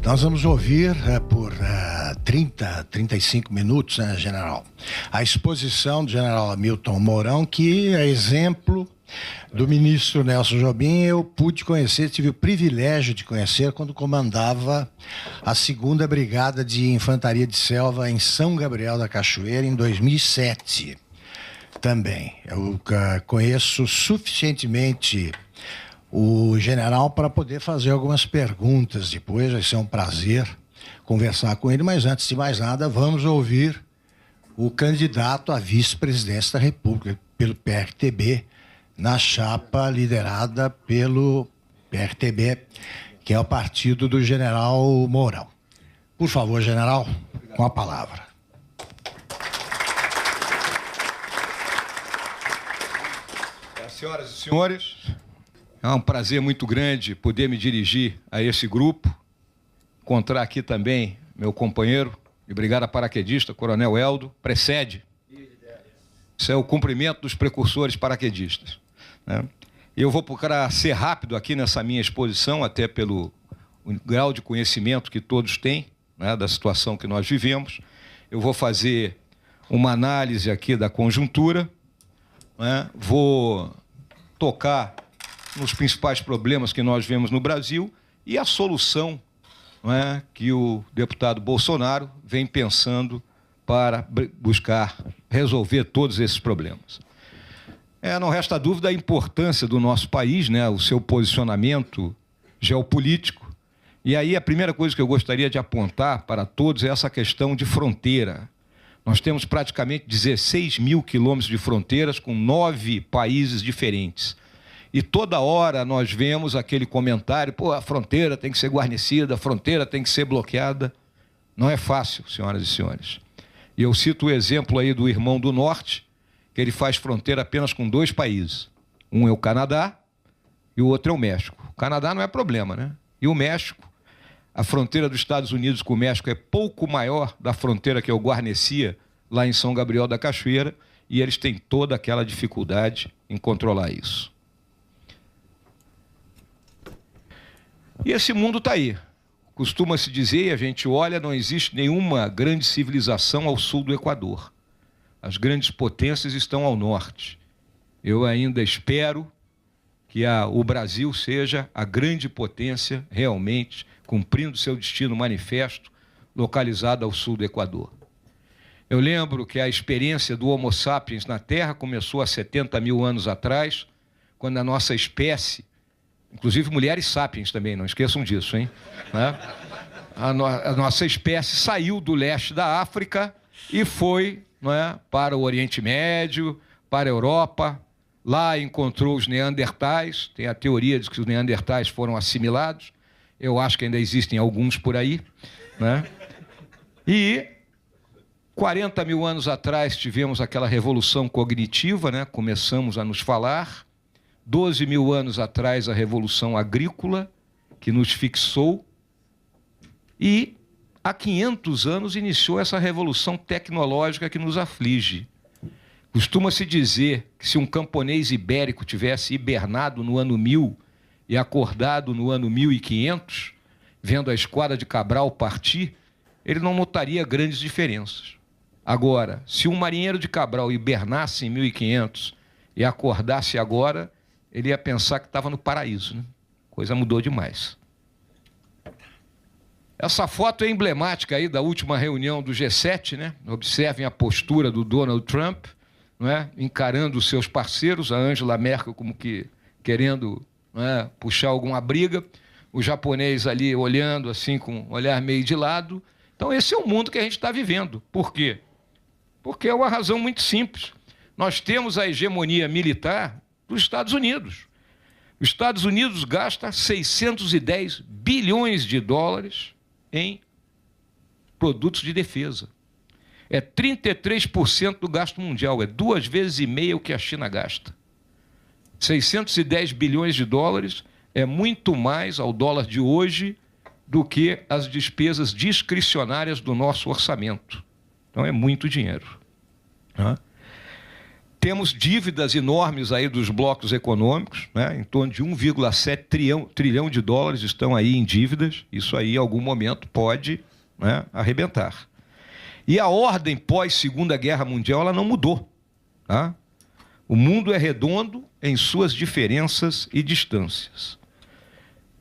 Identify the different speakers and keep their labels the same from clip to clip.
Speaker 1: Nós vamos ouvir por 35 minutos, né, general, a exposição do general Hamilton Mourão, que é exemplo do ministro Nelson Jobim. Eu pude conhecer, tive o privilégio de conhecer quando comandava a 2ª Brigada de Infantaria de Selva em São Gabriel da Cachoeira, em 2007. Também. Eu conheço suficientemente o general para poder fazer algumas perguntas depois. Vai ser um prazer conversar com ele, mas antes de mais nada, vamos ouvir o candidato à vice-presidência da República pelo PRTB, na chapa liderada pelo PRTB, que é o partido do general Mourão. Por favor, general, com a palavra.
Speaker 2: Senhoras e senhores, é um prazer muito grande poder me dirigir a esse grupo, encontrar aqui também meu companheiro de brigada paraquedista, Coronel Eldo, precede. Isso é o cumprimento dos precursores paraquedistas, né? Eu vou procurar ser rápido aqui nessa minha exposição, até pelo grau de conhecimento que todos têm, né, da situação que nós vivemos. Eu vou fazer uma análise aqui da conjuntura, né? Vou tocar nos principais problemas que nós vemos no Brasil e a solução, não é, que o deputado Bolsonaro vem pensando para buscar resolver todos esses problemas. Não resta dúvida a importância do nosso país, né, o seu posicionamento geopolítico. E aí a primeira coisa que eu gostaria de apontar para todos é essa questão de fronteira. Nós temos praticamente 16 mil quilômetros de fronteiras com 9 países diferentes. E toda hora nós vemos aquele comentário: pô, a fronteira tem que ser guarnecida, a fronteira tem que ser bloqueada. Não é fácil, senhoras e senhores. E eu cito o exemplo aí do irmão do Norte, que ele faz fronteira apenas com 2 países. Um é o Canadá e o outro é o México. O Canadá não é problema, né? E o México, a fronteira dos Estados Unidos com o México é pouco maior da fronteira que eu guarnecia lá em São Gabriel da Cachoeira, e eles têm toda aquela dificuldade em controlar isso. E esse mundo está aí. Costuma-se dizer, a gente olha, não existe nenhuma grande civilização ao sul do Equador. As grandes potências estão ao norte. Eu ainda espero que o Brasil seja a grande potência realmente, cumprindo seu destino manifesto, localizado ao sul do Equador. Eu lembro que a experiência do Homo sapiens na Terra começou há 70 mil anos atrás, quando a nossa espécie, inclusive mulheres sapiens também, não esqueçam disso, hein? A nossa espécie saiu do leste da África e foi, não é, para o Oriente Médio, para a Europa. Lá encontrou os neandertais. Tem a teoria de que os neandertais foram assimilados. Eu acho que ainda existem alguns por aí, né? E 40 mil anos atrás tivemos aquela revolução cognitiva, né? Começamos a nos falar. 12 mil anos atrás, a revolução agrícola, que nos fixou. E há 500 anos iniciou essa revolução tecnológica que nos aflige. Costuma-se dizer que se um camponês ibérico tivesse hibernado no ano 1000 e acordado no ano 1500, vendo a esquadra de Cabral partir, ele não notaria grandes diferenças. Agora, se um marinheiro de Cabral hibernasse em 1500 e acordasse agora, ele ia pensar que estava no paraíso, né? Coisa mudou demais. Essa foto é emblemática aí da última reunião do G7, né? Observem a postura do Donald Trump, não é? Encarando os seus parceiros, a Angela Merkel como que querendo, não é, puxar alguma briga, o japonês ali olhando assim com um olhar meio de lado. Então esse é o mundo que a gente está vivendo. Por quê? Porque é uma razão muito simples. Nós temos a hegemonia militar dos Estados Unidos. Os Estados Unidos gasta 610 bilhões de dólares em produtos de defesa. É 33% do gasto mundial, é 2,5 vezes o que a China gasta. 610 bilhões de dólares é muito mais ao dólar de hoje do que as despesas discricionárias do nosso orçamento. Então é muito dinheiro. Temos dívidas enormes aí dos blocos econômicos, né? Em torno de 1,7 trilhão de dólares estão aí em dívidas. Isso aí, em algum momento, pode, né, arrebentar. E a ordem pós-Segunda Guerra Mundial ela não mudou. Tá? O mundo é redondo em suas diferenças e distâncias.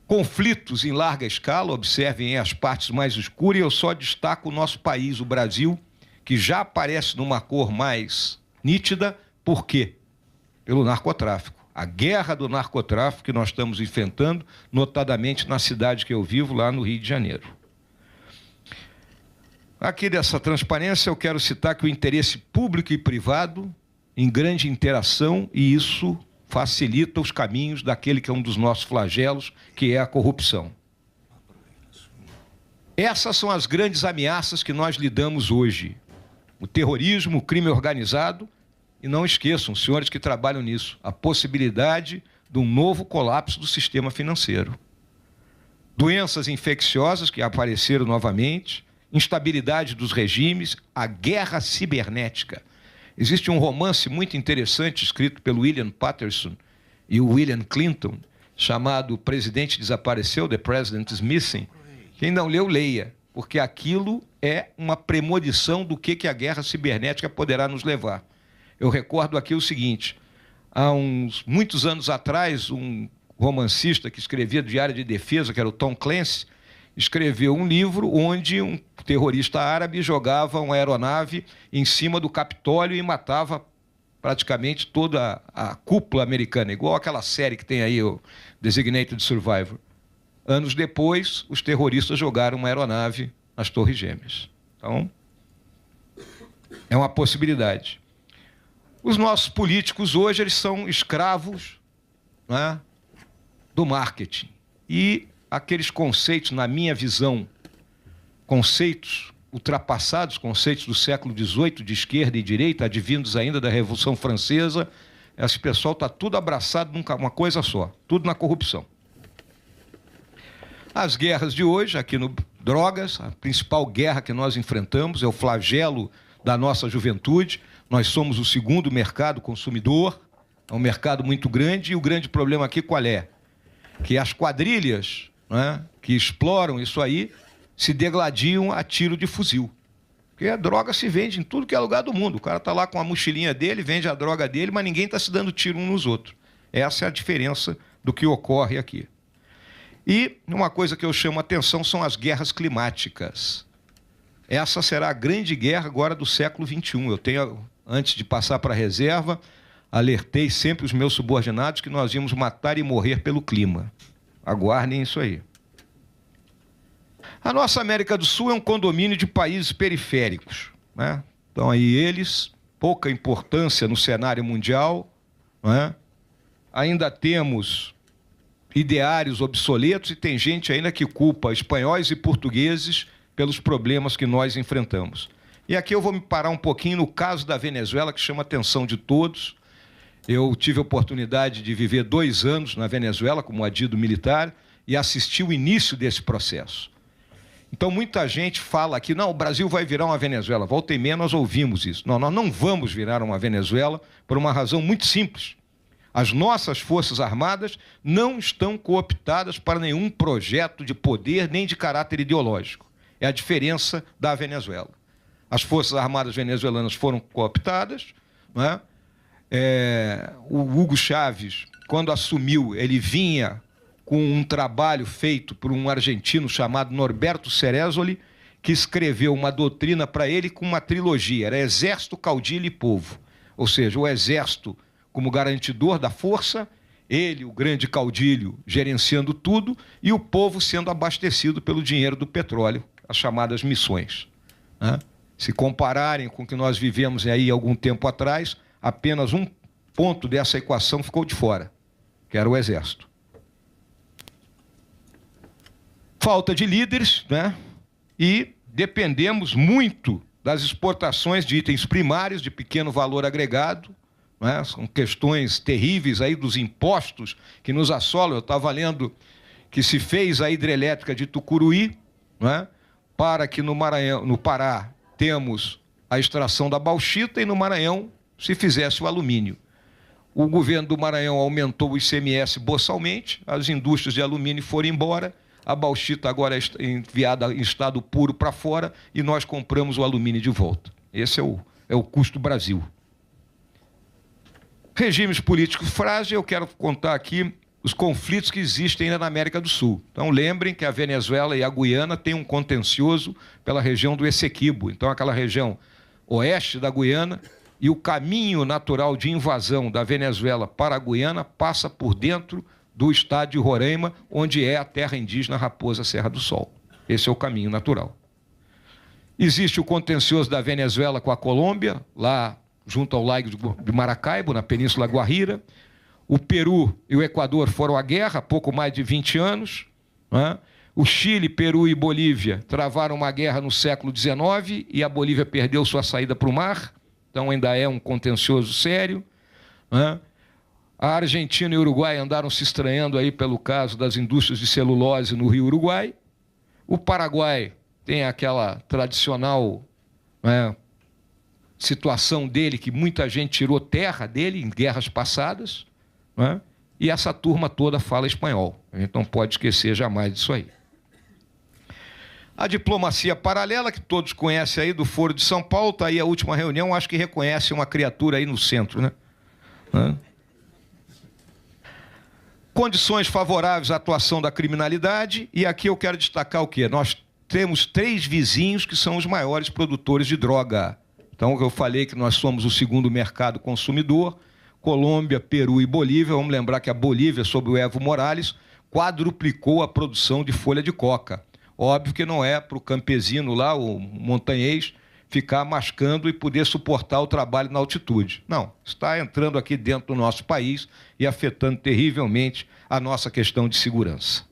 Speaker 2: Conflitos em larga escala, observem as partes mais escuras, e eu só destaco o nosso país, o Brasil, que já aparece numa cor mais nítida. Por quê? Pelo narcotráfico. A guerra do narcotráfico que nós estamos enfrentando, notadamente na cidade que eu vivo, lá no Rio de Janeiro. Aqui dessa transparência eu quero citar que o interesse público e privado em grande interação, e isso facilita os caminhos daquele que é um dos nossos flagelos, que é a corrupção. Essas são as grandes ameaças que nós lidamos hoje. O terrorismo, o crime organizado, e não esqueçam, senhores que trabalham nisso, a possibilidade de um novo colapso do sistema financeiro. Doenças infecciosas que apareceram novamente, instabilidade dos regimes, a guerra cibernética. Existe um romance muito interessante escrito pelo William Patterson e o William Clinton, chamado O Presidente Desapareceu, The President is Missing. Quem não leu, leia, porque aquilo é uma premonição do que a guerra cibernética poderá nos levar. Eu recordo aqui o seguinte, há muitos anos atrás, um romancista que escrevia Diário de Defesa, que era o Tom Clancy, escreveu um livro onde um terrorista árabe jogava uma aeronave em cima do Capitólio e matava praticamente toda a cúpula americana, igual aquela série que tem aí, o Designated Survivor. Anos depois, os terroristas jogaram uma aeronave nas Torres Gêmeas. Então, é uma possibilidade. Os nossos políticos hoje eles são escravos, né, do marketing. E aqueles conceitos, na minha visão, conceitos ultrapassados, conceitos do século XVIII, de esquerda e direita, advindos ainda da Revolução Francesa, esse pessoal está tudo abraçado numa coisa só, tudo na corrupção. As guerras de hoje, aqui no drogas, a principal guerra que nós enfrentamos é o flagelo da nossa juventude. Nós somos o segundo mercado consumidor, é um mercado muito grande, e o grande problema aqui qual é? Que as quadrilhas, né, que exploram isso aí se degladiam a tiro de fuzil. Porque a droga se vende em tudo que é lugar do mundo. O cara está lá com a mochilinha dele, vende a droga dele, mas ninguém está se dando tiro uns nos outros. Essa é a diferença do que ocorre aqui. E uma coisa que eu chamo a atenção são as guerras climáticas. Essa será a grande guerra agora do século XXI. Eu tenho, antes de passar para a reserva, alertei sempre os meus subordinados que nós íamos matar e morrer pelo clima. Aguardem isso aí. A nossa América do Sul é um condomínio de países periféricos, né? Então aí eles, pouca importância no cenário mundial, né? Ainda temos ideários obsoletos e tem gente ainda que culpa espanhóis e portugueses pelos problemas que nós enfrentamos. E aqui eu vou me parar um pouquinho no caso da Venezuela, que chama a atenção de todos. Eu tive a oportunidade de viver 2 anos na Venezuela como adido militar e assisti o início desse processo. Então muita gente fala aqui, não, o Brasil vai virar uma Venezuela. Volta e meia nós ouvimos isso. Não, nós não vamos virar uma Venezuela por uma razão muito simples. As nossas Forças Armadas não estão cooptadas para nenhum projeto de poder nem de caráter ideológico. É a diferença da Venezuela. As Forças Armadas venezuelanas foram cooptadas, não é? O Hugo Chávez, quando assumiu, ele vinha com um trabalho feito por um argentino chamado Norberto Ceresoli, que escreveu uma doutrina para ele com uma trilogia, era Exército, Caudilho e Povo. Ou seja, o Exército como garantidor da força, ele, o grande caudilho, gerenciando tudo, e o povo sendo abastecido pelo dinheiro do petróleo, as chamadas missões, né? Se compararem com o que nós vivemos aí algum tempo atrás, apenas um ponto dessa equação ficou de fora, que era o Exército. Falta de líderes, né? E dependemos muito das exportações de itens primários de pequeno valor agregado, né? São questões terríveis aí dos impostos que nos assolam. Eu estava lendo que se fez a hidrelétrica de Tucuruí, né? Para que no Maranhão, no Pará, temos a extração da bauxita e no Maranhão se fizesse o alumínio. O governo do Maranhão aumentou o ICMS boçalmente, as indústrias de alumínio foram embora, a bauxita agora é enviada em estado puro para fora e nós compramos o alumínio de volta. Esse é o custo Brasil. Regimes políticos frágeis, eu quero contar aqui os conflitos que existem ainda na América do Sul. Então, lembrem que a Venezuela e a Guiana têm um contencioso pela região do Essequibo. Então, aquela região oeste da Guiana, e o caminho natural de invasão da Venezuela para a Guiana passa por dentro do estado de Roraima, onde é a terra indígena Raposa Serra do Sol. Esse é o caminho natural. Existe o contencioso da Venezuela com a Colômbia, lá junto ao lago de Maracaibo, na Península Guajira. O Peru e o Equador foram à guerra há pouco mais de 20 anos. Né? O Chile, Peru e Bolívia travaram uma guerra no século XIX e a Bolívia perdeu sua saída para o mar. Então ainda é um contencioso sério. Né? A Argentina e o Uruguai andaram se estranhando aí pelo caso das indústrias de celulose no Rio Uruguai. O Paraguai tem aquela tradicional, né, situação dele, que muita gente tirou terra dele em guerras passadas, né? E essa turma toda fala espanhol. A gente não pode esquecer jamais disso aí. A diplomacia paralela, que todos conhecem aí, do Foro de São Paulo, está aí a última reunião, acho que reconhece uma criatura aí no centro, né? Condições favoráveis à atuação da criminalidade, e aqui eu quero destacar o quê? Nós temos 3 vizinhos que são os maiores produtores de droga. Então, eu falei que nós somos o segundo mercado consumidor, Colômbia, Peru e Bolívia. Vamos lembrar que a Bolívia, sob o Evo Morales, quadruplicou a produção de folha de coca. Óbvio que não é para o campesino lá, o montanhês, ficar mascando e poder suportar o trabalho na altitude. Não, está entrando aqui dentro do nosso país e afetando terrivelmente a nossa questão de segurança.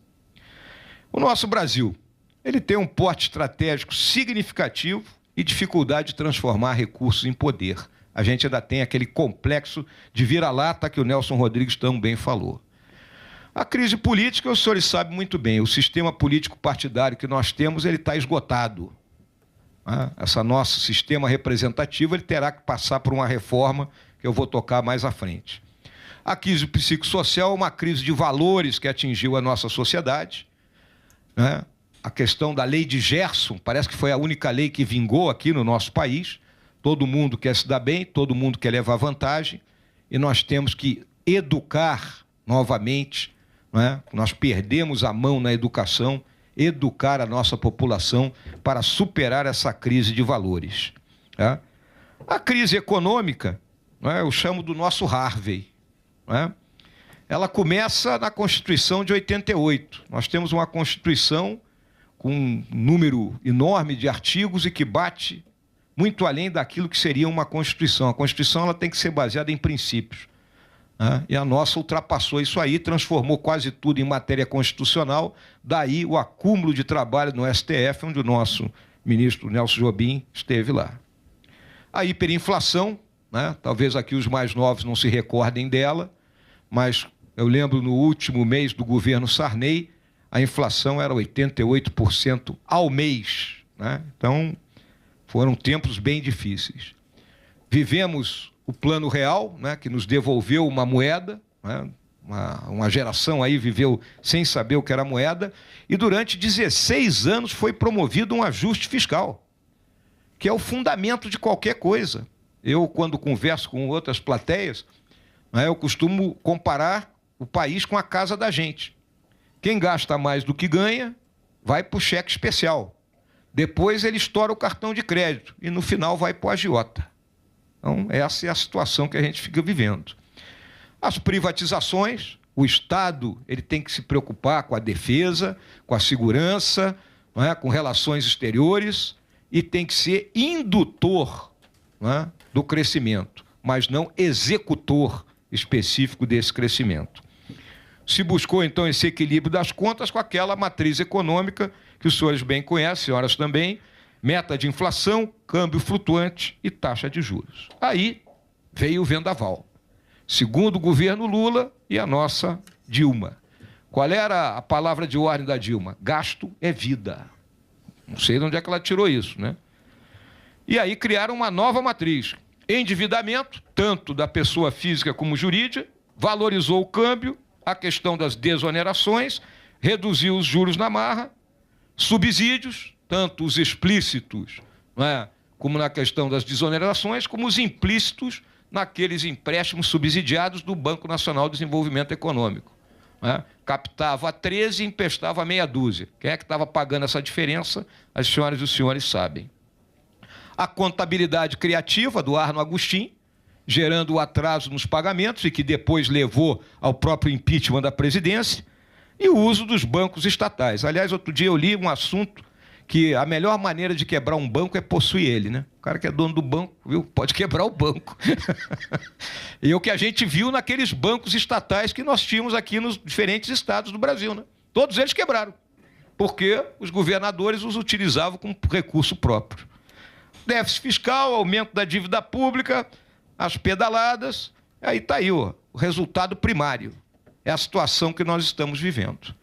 Speaker 2: O nosso Brasil, ele tem um porte estratégico significativo e dificuldade de transformar recursos em poder. A gente ainda tem aquele complexo de vira-lata que o Nelson Rodrigues tão bem falou. A crise política, os senhores sabem muito bem, o sistema político partidário que nós temos, ele está esgotado. Esse nosso sistema representativo, ele terá que passar por uma reforma que eu vou tocar mais à frente. A crise psicossocial é uma crise de valores que atingiu a nossa sociedade, né? A questão da lei de Gerson, parece que foi a única lei que vingou aqui no nosso país. Todo mundo quer se dar bem, todo mundo quer levar vantagem, e nós temos que educar novamente, né? Nós perdemos a mão na educação, educar a nossa população para superar essa crise de valores. Né? A crise econômica, né, eu chamo do nosso Harvey. Né? Ela começa na Constituição de 88. Nós temos uma Constituição com um número enorme de artigos e que bate muito além daquilo que seria uma Constituição. A Constituição ela tem que ser baseada em princípios. Né? E a nossa ultrapassou isso aí, transformou quase tudo em matéria constitucional, daí o acúmulo de trabalho no STF, onde o nosso ministro Nelson Jobim esteve lá. A hiperinflação, né? Talvez aqui os mais novos não se recordem dela, mas eu lembro no último mês do governo Sarney, a inflação era 88% ao mês. Né? Então, foram tempos bem difíceis. Vivemos o Plano Real, né, que nos devolveu uma moeda, né, uma geração aí viveu sem saber o que era moeda, e durante 16 anos foi promovido um ajuste fiscal, que é o fundamento de qualquer coisa. Eu, quando converso com outras plateias, né, eu costumo comparar o país com a casa da gente. Quem gasta mais do que ganha, vai para o cheque especial. Depois ele estoura o cartão de crédito e no final vai para o agiota. Então, essa é a situação que a gente fica vivendo. As privatizações, o Estado ele tem que se preocupar com a defesa, com a segurança, não é? Com relações exteriores, e tem que ser indutor, não é? Do crescimento, mas não executor específico desse crescimento. Se buscou, então, esse equilíbrio das contas com aquela matriz econômica que os senhores bem conhecem, senhoras também, meta de inflação, câmbio flutuante e taxa de juros. Aí veio o vendaval. Segundo o governo Lula e a nossa Dilma. Qual era a palavra de ordem da Dilma? Gasto é vida. Não sei de onde é que ela tirou isso, né? E aí criaram uma nova matriz. Endividamento, tanto da pessoa física como jurídica, valorizou o câmbio, a questão das desonerações, reduziu os juros na marra, subsídios, tanto os explícitos, não é, como na questão das desonerações, como os implícitos naqueles empréstimos subsidiados do Banco Nacional de Desenvolvimento Econômico. Né? Captava 13 e emprestava meia dúzia. Quem é que estava pagando essa diferença? As senhoras e os senhores sabem. A contabilidade criativa do Arno Agostinho, gerando o atraso nos pagamentos e que depois levou ao próprio impeachment da presidência, e o uso dos bancos estatais. Aliás, outro dia eu li um assunto que a melhor maneira de quebrar um banco é possuir ele, né? O cara que é dono do banco, viu, pode quebrar o banco. E o que a gente viu naqueles bancos estatais que nós tínhamos aqui nos diferentes estados do Brasil, né? Todos eles quebraram, porque os governadores os utilizavam como recurso próprio. Déficit fiscal, aumento da dívida pública, as pedaladas, aí está aí o resultado primário. É a situação que nós estamos vivendo,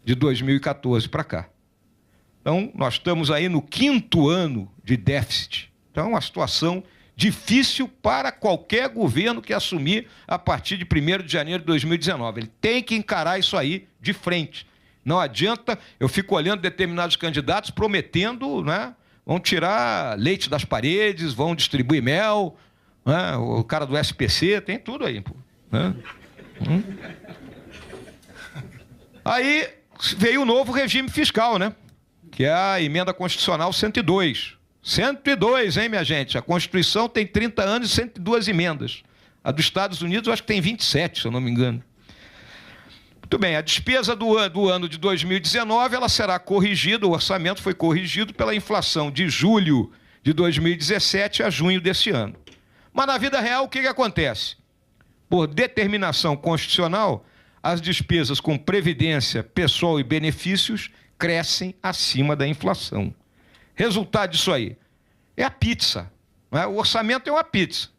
Speaker 2: de 2014 para cá. Então, nós estamos aí no 5º ano de déficit. Então, é uma situação difícil para qualquer governo que assumir a partir de 1º de janeiro de 2019. Ele tem que encarar isso aí de frente. Não adianta, eu fico olhando determinados candidatos prometendo, né? Vão tirar leite das paredes, vão distribuir mel, né? O cara do SPC, tem tudo aí. Pô, né? Aí veio o novo regime fiscal, né? Que é a emenda constitucional 102. 102, hein, minha gente? A Constituição tem 30 anos e 102 emendas. A dos Estados Unidos eu acho que tem 27, se eu não me engano. Muito bem, a despesa do ano de 2019 ela será corrigida, o orçamento foi corrigido pela inflação de julho de 2017 a junho desse ano. Mas na vida real, o que acontece? Por determinação constitucional, as despesas com previdência, pessoal e benefícios crescem acima da inflação. Resultado disso aí é a pizza. Não é? O orçamento é uma pizza.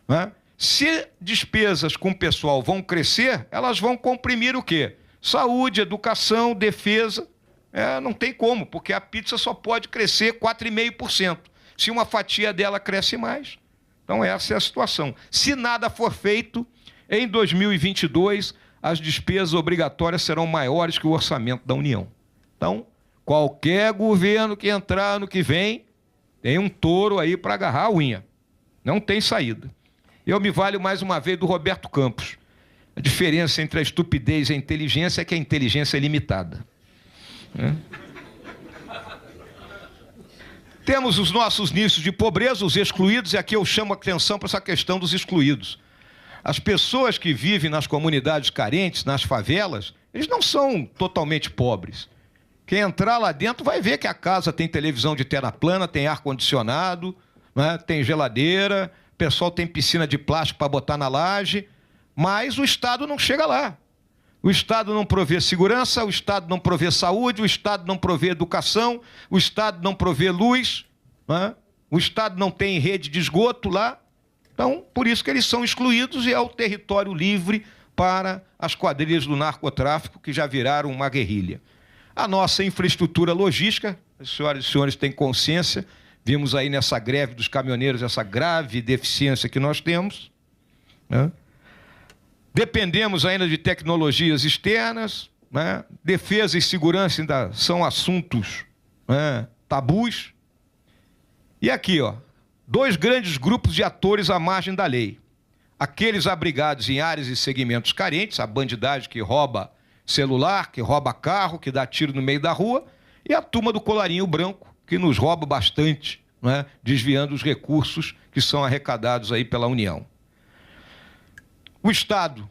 Speaker 2: Não é? Se despesas com o pessoal vão crescer, elas vão comprimir o quê? Saúde, educação, defesa. Não tem como, porque a pizza só pode crescer 4,5%. Se uma fatia dela cresce mais. Então essa é a situação. Se nada for feito, em 2022, as despesas obrigatórias serão maiores que o orçamento da União. Então, qualquer governo que entrar ano que vem, tem um touro aí para agarrar a unha. Não tem saída. Eu me valho mais uma vez do Roberto Campos. A diferença entre a estupidez e a inteligência é que a inteligência é limitada. Temos os nossos nichos de pobreza, os excluídos, e aqui eu chamo a atenção para essa questão dos excluídos. As pessoas que vivem nas comunidades carentes, nas favelas, eles não são totalmente pobres. Quem entrar lá dentro vai ver que a casa tem televisão de tela plana, tem ar-condicionado, né, tem geladeira, o pessoal tem piscina de plástico para botar na laje, mas o Estado não chega lá. O Estado não provê segurança, o Estado não provê saúde, o Estado não provê educação, o Estado não provê luz, né? O Estado não tem rede de esgoto lá. Então, por isso que eles são excluídos e é o território livre para as quadrilhas do narcotráfico que já viraram uma guerrilha. A nossa infraestrutura logística, as senhoras e senhores têm consciência, vimos aí nessa greve dos caminhoneiros essa grave deficiência que nós temos, né? Dependemos ainda de tecnologias externas, né? Defesa e segurança ainda são assuntos, né, tabus. E aqui, ó, 2 grandes grupos de atores à margem da lei. Aqueles abrigados em áreas e segmentos carentes, a bandidagem que rouba celular, que rouba carro, que dá tiro no meio da rua, e a turma do colarinho branco, que nos rouba bastante, né, desviando os recursos que são arrecadados aí pela União. O Estado,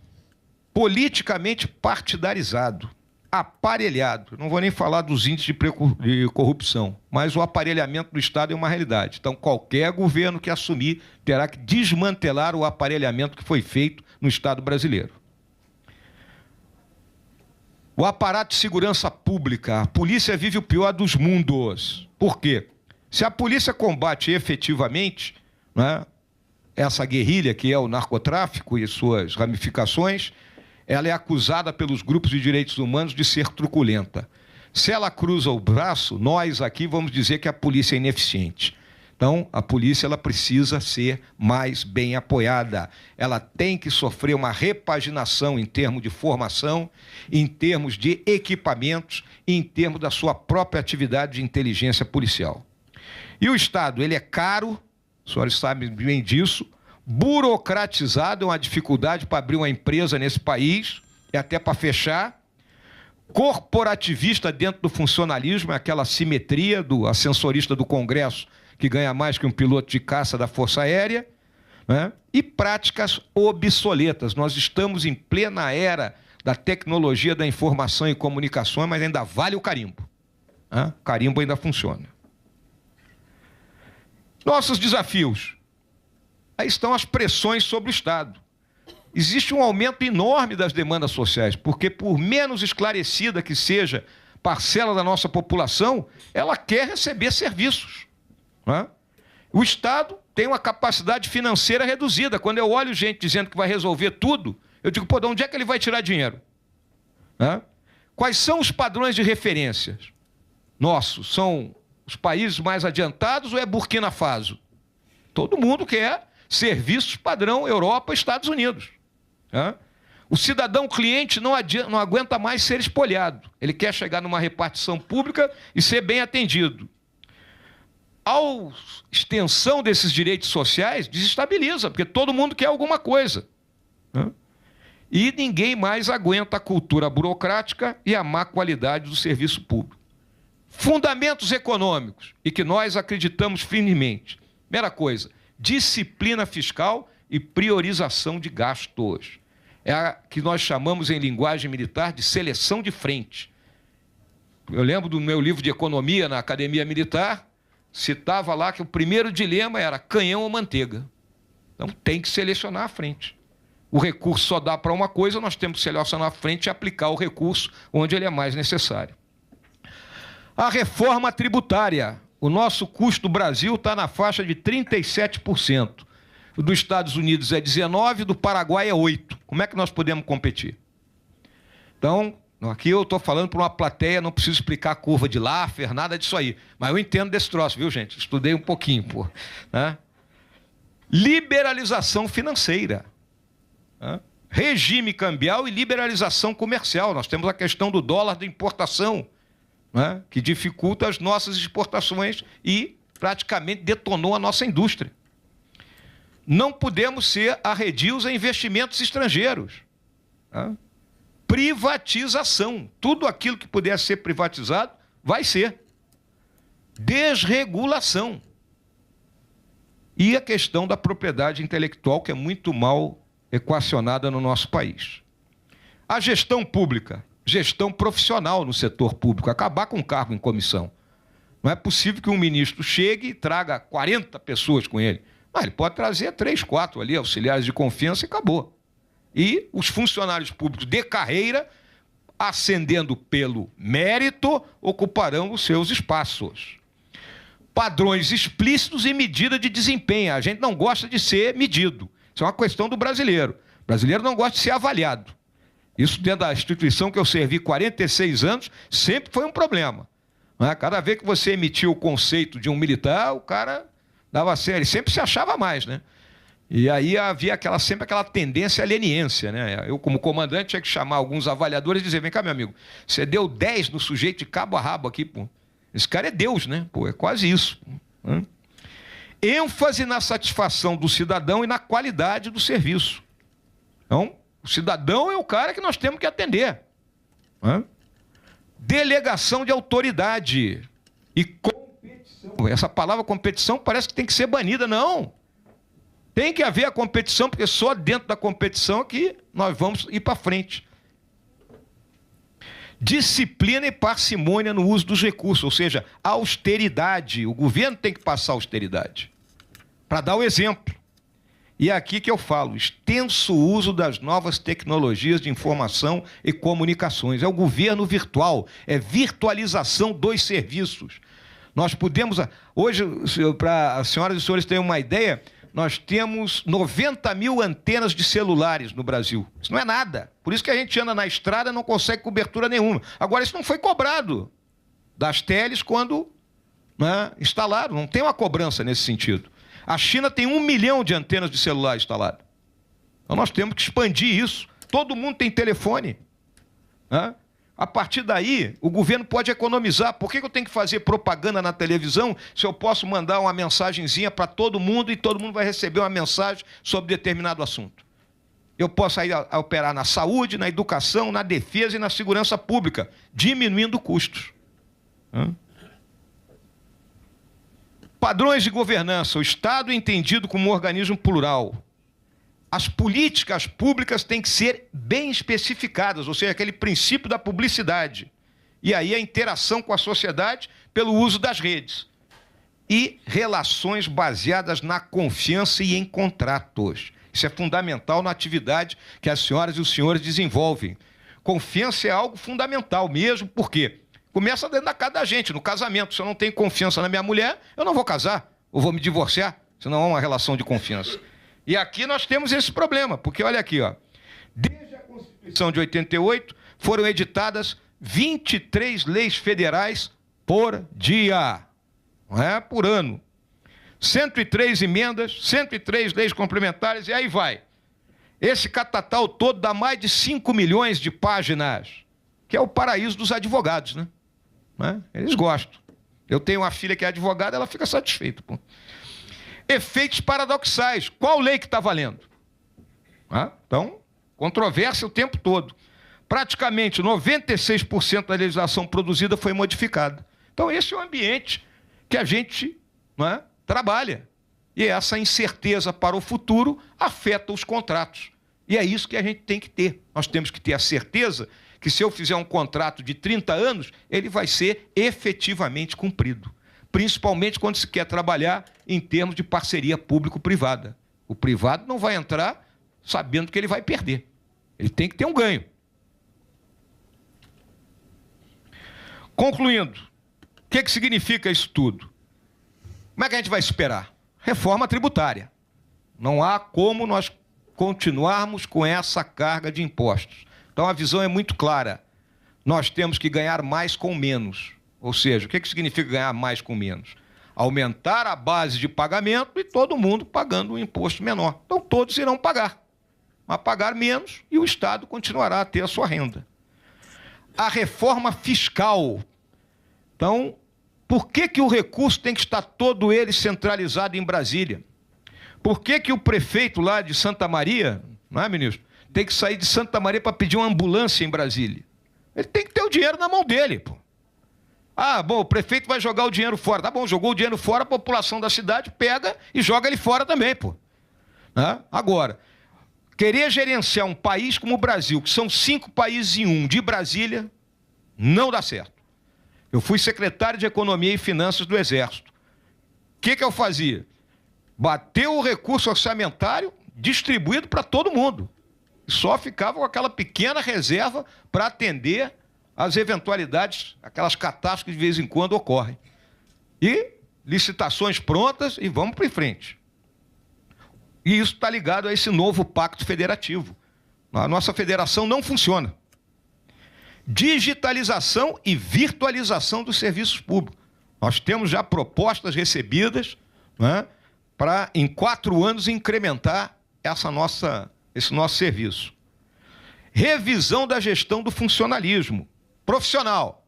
Speaker 2: politicamente partidarizado, aparelhado, não vou nem falar dos índices de corrupção, mas o aparelhamento do Estado é uma realidade. Então, qualquer governo que assumir terá que desmantelar o aparelhamento que foi feito no Estado brasileiro. O aparato de segurança pública, a polícia vive o pior dos mundos. Por quê? Se a polícia combate efetivamente, né, essa guerrilha que é o narcotráfico e suas ramificações, ela é acusada pelos grupos de direitos humanos de ser truculenta. Se ela cruza o braço, nós aqui vamos dizer que a polícia é ineficiente. Então, a polícia ela precisa ser mais bem apoiada. Ela tem que sofrer uma repaginação em termos de formação, em termos de equipamentos, em termos da sua própria atividade de inteligência policial. E o Estado, ele é caro, os senhores sabem bem disso, burocratizado, é uma dificuldade para abrir uma empresa nesse país, e até para fechar, corporativista dentro do funcionalismo, é aquela simetria do ascensorista do Congresso, que ganha mais que um piloto de caça da Força Aérea, né? E práticas obsoletas. Nós estamos em plena era da tecnologia da informação e comunicações, mas ainda vale o carimbo. Né? O carimbo ainda funciona. Nossos desafios. Aí estão as pressões sobre o Estado. Existe um aumento enorme das demandas sociais, porque por menos esclarecida que seja parcela da nossa população, ela quer receber serviços. O Estado tem uma capacidade financeira reduzida. Quando eu olho gente dizendo que vai resolver tudo, eu digo, pô, de onde é que ele vai tirar dinheiro? Quais são os padrões de referência nossos? São os países mais adiantados ou é Burkina Faso? Todo mundo quer serviços padrão Europa, Estados Unidos. O cidadão cliente não aguenta mais ser espolhado. Ele quer chegar numa repartição pública e ser bem atendido. A extensão desses direitos sociais desestabiliza, porque todo mundo quer alguma coisa. E ninguém mais aguenta a cultura burocrática e a má qualidade do serviço público. Fundamentos econômicos, e que nós acreditamos firmemente. Primeira coisa, disciplina fiscal e priorização de gastos. É a que nós chamamos em linguagem militar de seleção de frente. Eu lembro do meu livro de economia na Academia Militar, citava lá que o primeiro dilema era canhão ou manteiga. Então tem que selecionar a frente. O recurso só dá para uma coisa, nós temos que selecionar a frente e aplicar o recurso onde ele é mais necessário. A reforma tributária. O nosso custo do Brasil está na faixa de 37%. O dos Estados Unidos é 19%, do Paraguai é 8%. Como é que nós podemos competir? Então, aqui eu estou falando para uma plateia, não preciso explicar a curva de Laffer, nada disso aí. Mas eu entendo desse troço, viu, gente? Estudei um pouquinho, pô. Liberalização financeira. Regime cambial e liberalização comercial. Nós temos a questão do dólar de importação, que dificulta as nossas exportações e praticamente detonou a nossa indústria. Não podemos ser arredios a investimentos estrangeiros. Privatização. Tudo aquilo que puder ser privatizado, vai ser. Desregulação. E a questão da propriedade intelectual, que é muito mal equacionada no nosso país. A gestão pública, gestão profissional no setor público, acabar com o cargo em comissão. Não é possível que um ministro chegue e traga 40 pessoas com ele. Ele pode trazer 3, 4 ali, auxiliares de confiança e acabou. E os funcionários públicos de carreira, ascendendo pelo mérito, ocuparão os seus espaços. Padrões explícitos e medida de desempenho. A gente não gosta de ser medido. Isso é uma questão do brasileiro. O brasileiro não gosta de ser avaliado. Isso dentro da instituição que eu servi 46 anos, sempre foi um problema. Cada vez que você emitiu o conceito de um militar, o cara dava sério, sempre se achava mais, né? E aí havia sempre aquela tendência à leniência, né? Eu, como comandante, tinha que chamar alguns avaliadores e dizer, vem cá, meu amigo, você deu 10 no sujeito de cabo a rabo aqui, pô. Esse cara é Deus, né? Pô, é quase isso. ênfase na satisfação do cidadão e na qualidade do serviço. Então, o cidadão é o cara que nós temos que atender. Delegação de autoridade e competição. Essa palavra competição parece que tem que ser banida. Não. Tem que haver a competição, porque só dentro da competição que nós vamos ir para frente. Disciplina e parcimônia no uso dos recursos, ou seja, austeridade. O governo tem que passar austeridade. Para dar o exemplo. E é aqui que eu falo, extenso uso das novas tecnologias de informação e comunicações. É o governo virtual, é virtualização dos serviços. Nós podemos, hoje, para as senhoras e senhores terem uma ideia, nós temos 90 mil antenas de celulares no Brasil. Isso não é nada. Por isso que a gente anda na estrada e não consegue cobertura nenhuma. Agora, isso não foi cobrado das teles quando né, instalado, não tem uma cobrança nesse sentido. A China tem 1 milhão de antenas de celular instalado. Então nós temos que expandir isso. Todo mundo tem telefone, né? A partir daí, o governo pode economizar. Por que eu tenho que fazer propaganda na televisão se eu posso mandar uma mensagenzinha para todo mundo e todo mundo vai receber uma mensagem sobre determinado assunto? Eu posso aí operar na saúde, na educação, na defesa e na segurança pública, diminuindo custos. Padrões de governança. O Estado é entendido como um organismo plural. As políticas públicas têm que ser bem especificadas, ou seja, aquele princípio da publicidade. E aí a interação com a sociedade pelo uso das redes. E relações baseadas na confiança e em contratos. Isso é fundamental na atividade que as senhoras e os senhores desenvolvem. Confiança é algo fundamental mesmo, porque começa dentro da casa da gente, no casamento. Se eu não tenho confiança na minha mulher, eu não vou casar, ou vou me divorciar, senão é uma relação de confiança. E aqui nós temos esse problema, porque olha aqui, ó, desde a Constituição de 88, foram editadas 23 leis federais por dia, não é? Por ano. 103 emendas, 103 leis complementares, e aí vai. Esse catatal todo dá mais de 5 milhões de páginas, que é o paraíso dos advogados, né? Eles gostam. Eu tenho uma filha que é advogada, ela fica satisfeita, pô. Efeitos paradoxais. Qual lei que está valendo? Então, controvérsia o tempo todo. Praticamente 96% da legislação produzida foi modificada. Então, esse é o ambiente que a gente trabalha. E essa incerteza para o futuro afeta os contratos. E é isso que a gente tem que ter. Nós temos que ter a certeza que se eu fizer um contrato de 30 anos, ele vai ser efetivamente cumprido. Principalmente quando se quer trabalhar em termos de parceria público-privada. O privado não vai entrar sabendo que ele vai perder. Ele tem que ter um ganho. Concluindo, o que significa isso tudo? Como é que a gente vai esperar? Reforma tributária. Não há como nós continuarmos com essa carga de impostos. Então a visão é muito clara. Nós temos que ganhar mais com menos. Ou seja, o que significa ganhar mais com menos? Aumentar a base de pagamento e todo mundo pagando um imposto menor. Então todos irão pagar, mas pagar menos e o Estado continuará a ter a sua renda. A reforma fiscal. Então, por que o recurso tem que estar todo ele centralizado em Brasília? Por que o prefeito lá de Santa Maria, não é, ministro, tem que sair de Santa Maria para pedir uma ambulância em Brasília? Ele tem que ter o dinheiro na mão dele, pô. Bom, o prefeito vai jogar o dinheiro fora. Tá bom, jogou o dinheiro fora, a população da cidade pega e joga ele fora também, pô. Agora, querer gerenciar um país como o Brasil, que são 5 países em um, de Brasília, não dá certo. Eu fui secretário de Economia e Finanças do Exército. O que eu fazia? Bateu o recurso orçamentário distribuído para todo mundo. Só ficava com aquela pequena reserva para atender as eventualidades, aquelas catástrofes que de vez em quando ocorrem. E licitações prontas e vamos para frente. E isso está ligado a esse novo pacto federativo. A nossa federação não funciona. Digitalização e virtualização dos serviços públicos. Nós temos já propostas recebidas, para, em 4 anos, incrementar esse nosso serviço. Revisão da gestão do funcionalismo profissional.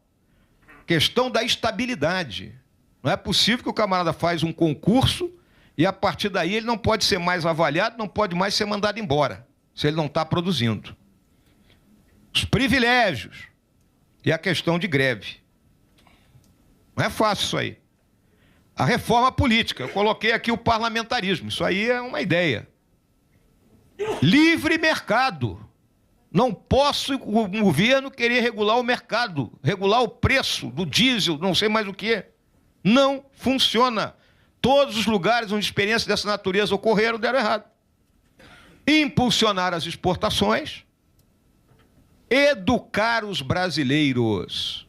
Speaker 2: Questão da estabilidade. Não é possível que o camarada faz um concurso e, a partir daí, ele não pode ser mais avaliado, não pode mais ser mandado embora, se ele não está produzindo. Os privilégios e a questão de greve. Não é fácil isso aí. A reforma política. Eu coloquei aqui o parlamentarismo. Isso aí é uma ideia. Livre mercado. Não posso o governo querer regular o mercado, regular o preço do diesel, não sei mais o que. Não funciona. Todos os lugares onde experiências dessa natureza ocorreram deram errado. Impulsionar as exportações. Educar os brasileiros.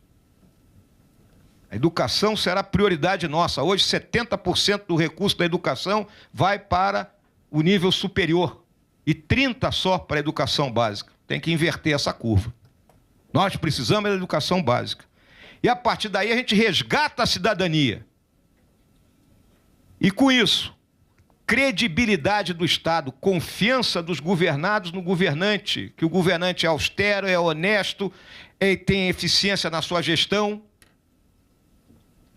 Speaker 2: A educação será prioridade nossa. Hoje, 70% do recurso da educação vai para o nível superior e 30% só para a educação básica. Tem que inverter essa curva. Nós precisamos da educação básica. E, a partir daí, a gente resgata a cidadania. E com isso, credibilidade do Estado, confiança dos governados no governante, que o governante é austero, é honesto, tem eficiência na sua gestão,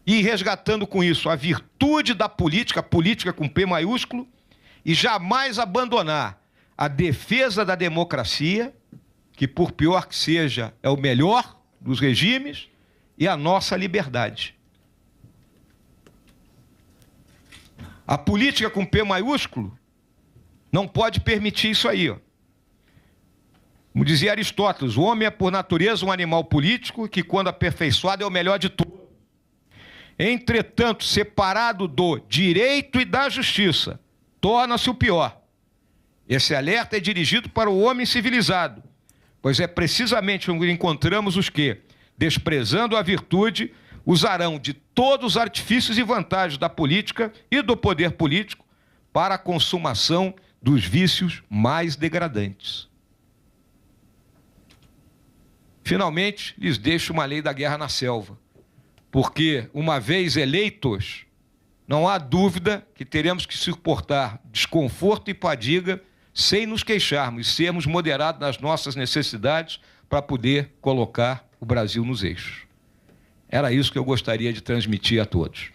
Speaker 2: e resgatando com isso a virtude da política, política com P maiúsculo, e jamais abandonar a defesa da democracia, que por pior que seja, é o melhor dos regimes, e a nossa liberdade. A política com P maiúsculo não pode permitir isso aí, ó. Como dizia Aristóteles, o homem é por natureza um animal político que, quando aperfeiçoado, é o melhor de tudo. Entretanto, separado do direito e da justiça, torna-se o pior. Esse alerta é dirigido para o homem civilizado, pois é precisamente onde encontramos os que, desprezando a virtude, usarão de todos os artifícios e vantagens da política e do poder político para a consumação dos vícios mais degradantes. Finalmente, lhes deixo uma lei da guerra na selva, porque, uma vez eleitos, não há dúvida que teremos que suportar desconforto e fadiga sem nos queixarmos e sermos moderados nas nossas necessidades para poder colocar o Brasil nos eixos. Era isso que eu gostaria de transmitir a todos.